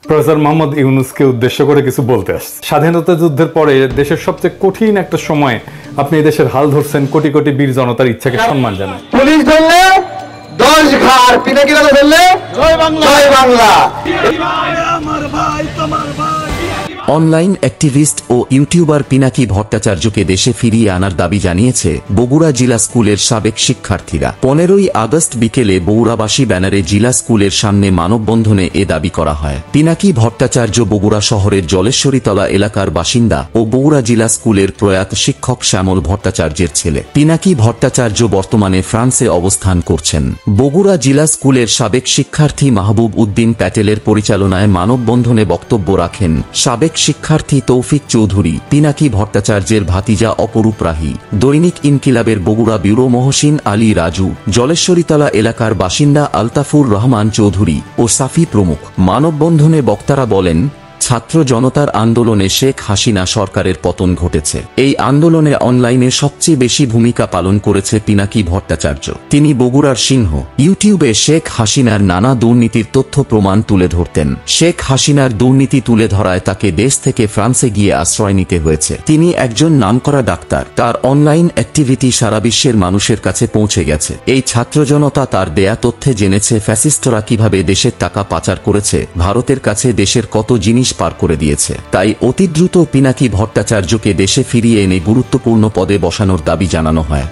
Professor Mohammad ইউনূসকে উদ্দেশ্য করে কিছু বলতে আসছে। স্বাধীনতা যুদ্ধের পরে দেশের সবচেয়ে কঠিন একটা সময় আপনি এই দেশের হাল ধরছেন কোটি কোটি বীর জনতার ইচ্ছাকে সম্মান জানান। পুলিশ ধরলে 10 ঘাড়, পিনাকিরা ধরলে জয় বাংলা, জয় বাংলা। অনলাইন অ্যাক্টিভিস্ট ও ইউটিউবার পিনাকি ভট্টাচার্যকে দেশে ফিরিয়ে আনার দাবি জানিয়েছে বগুড়া জিলা স্কুলের সাবেক শিক্ষার্থীরা। 15ই আগস্ট বিকেলে বগুড়াবাসী ব্যানারে জিলা স্কুলের সামনে মানববন্ধনে এ দাবি করা হয়। পিনাকি ভট্টাচার্য বগুড়া শহরের জলেশ্বরীতলা এলাকার বাসিন্দা ও বগুড়া জিলা স্কুলের প্রয়াত শিক্ষক শ্যামল ভট্টাচার্যের ছেলে। পিনাকি ভট্টাচার্য বর্তমানে ফ্রান্সে অবস্থান করছেন। বগুড়া জিলা স্কুলের সাবেক শিক্ষার্থী মাহবুব উদ্দিন প্যাটেলের পরিচালনায় মানববন্ধনে বক্তব্য রাখেন সাবেক শিক্ষার্থী তৌফিক চৌধুরী, পিনাকি ভট্টাচার্যের ভাতিজা অপরূপ রাহি, দৈনিক ইনকিলাবের বগুড়া ব্যুরো মহসিন আলী রাজু, জলেশ্বরীতলা এলাকার বাসিন্দা আলতাফুর রহমান চৌধুরী ও সাফি প্রমুখ। মানববন্ধনে বক্তারা বলেন, ছাত্র জনতার আন্দোলনে শেখ হাসিনা সরকারের পতন ঘটেছে। এই আন্দোলনে অনলাইনে সবচেয়ে বেশি ভূমিকা পালন করেছে পিনাকি ভট্টাচার্য। তিনি বগুড়ার সিংহ। ইউটিউবে শেখ হাসিনার নানা দুর্নীতির তথ্য প্রমাণ তুলে ধরতেন। শেখ হাসিনার দুর্নীতি তুলে ধরায় তাকে দেশ থেকে ফ্রান্সে গিয়ে আশ্রয় নিতে হয়েছে। তিনি একজন নামকরা ডাক্তার। তার অনলাইন অ্যাক্টিভিটি সারা বিশ্বের মানুষের কাছে পৌঁছে গেছে। এই ছাত্র জনতা তার দেয়া তথ্যে জেনেছে ফ্যাসিস্টরা কিভাবে দেশের টাকা পাচার করেছে, ভারতের কাছে দেশের কত জিনিস পার করে দিয়েছে। তাই অতি দ্রুত পিনাকি ভট্টাচার্যকে দেশে ফিরিয়ে এনে গুরুত্বপূর্ণ পদে বসানোর দাবি জানানো হয়।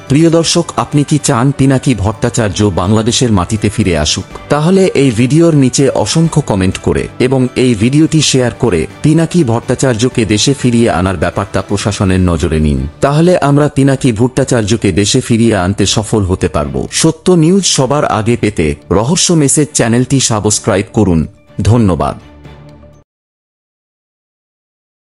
প্রিয় দর্শক, আপনি কি চান পিনাকি ভট্টাচার্য বাংলাদেশের মাটিতে ফিরে আসুক? তাহলে এই ভিডিওর নিচে অসংখ্য কমেন্ট করে এবং এই ভিডিওটি শেয়ার করে পিনাকি ভট্টাচার্যকে দেশে ফিরিয়ে আনার ব্যাপারটা প্রশাসনের নজরে নিন। তাহলে আমরা পিনাকি ভট্টাচার্যকে দেশে ফিরিয়ে আনতে সফল হতে পারব। সত্য নিউজ সবার আগে পেতে রহস্য মেসেজ চ্যানেলটি সাবস্ক্রাইব করুন। ধন্যবাদ।